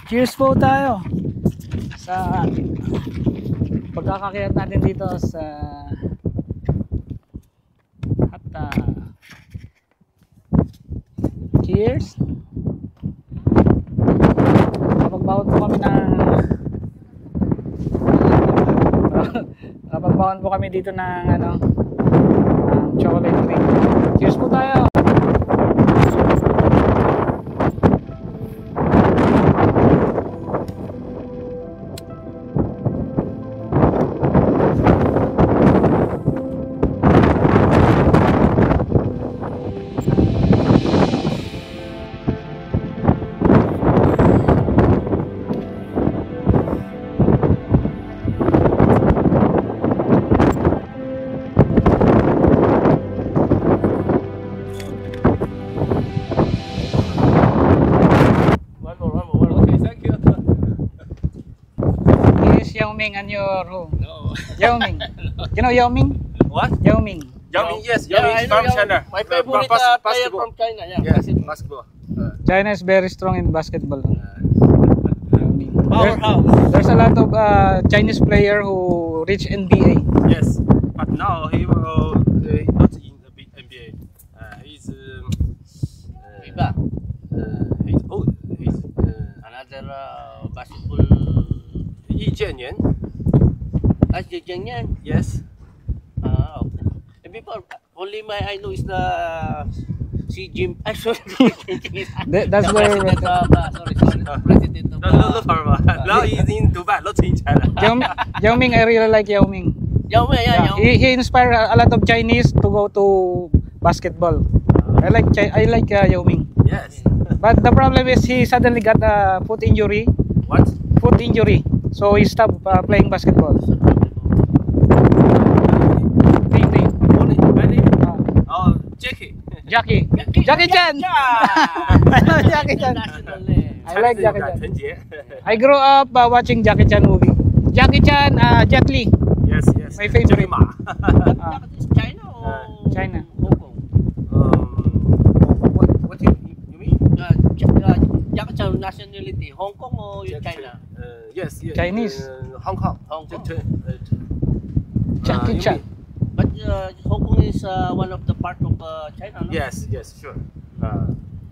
Cheers po tayo sa pagkakakyat natin dito sa Hatta. Cheers. Kapagbaon po kami kapagbaon po kami dito ng chocolate drink. Cheers po tayo. Yao Ming and your home. No. Yao Ming. You know Yao Ming? What? Yao Ming. Yao Ming, yes. Yao Ming is from China. My favorite player from China. Yeah. Yes, basketball. China is very strong in basketball. Yao Ming. Powerhouse. There's a lot of Chinese player who reach NBA. Yes, but now he will not in the NBA. He's Viva. He's old. He's Another basketball. Yi Jianyan. Jianyan. Yes. Okay. Before, only I know is the Xi Jinping. Sorry. That's where President President of Now he's in Dubai, not in China. Yao Ming, I really like Yao Ming. Yao Ming, yeah. He inspired a lot of Chinese to go to basketball. I like Yao Ming. Yes. But the problem is he suddenly got a foot injury. What? Foot injury. So he stopped playing basketball. Oh, Jackie. Jackie Chan. I love Jackie Chan. I like Jackie Chan. I grew up watching Jackie Chan movie. Jackie Chan, Jet Li. Yes, yes. My favorite. China or China. Hong Kong? What you mean? Jackie Chan nationality, Hong Kong or China? Yes, yes. Chinese. Hong Kong. Hong Kong. Jackie Chan. But Hong Kong is one of the part of China, no? Yes, yes, sure.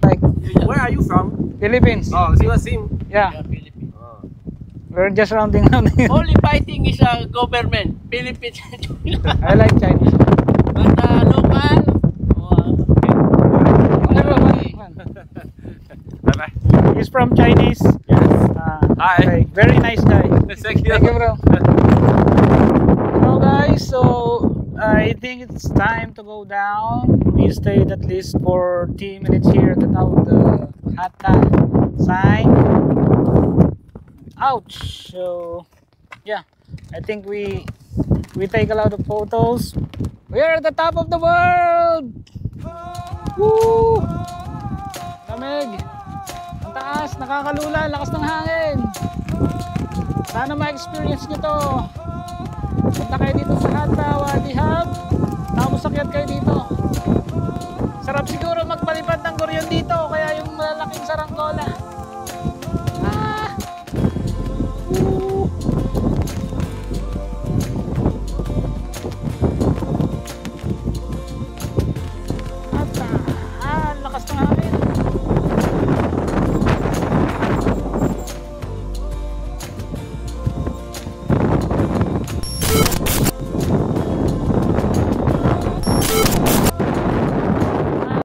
Like Where are you from? Philippines. Oh, Sing. Yeah. Yeah, Philippines. We're just rounding around here. Only fighting is government, Philippines. I like Chinese. But local, Bye-bye. He's from Chinese. Yes. Hi. Okay. Very nice guy. Thank you. Thank you, bro. Hello guys, so I think it's time to go down. We stayed at least for 10 minutes here at the top of the Hatta sign. Ouch! So yeah, I think we take a lot of photos. We are at the top of the world! Woo! Lamig! Ang taas, nakakalula, lakas ng hangin. Sana ma-experience nyo to. Punta kayo dito sa Hatta Wadi Hub, tapos akyat kayo dito. Sarap siguro magpalipad ng goryon dito, kaya yung malalaking saranggola.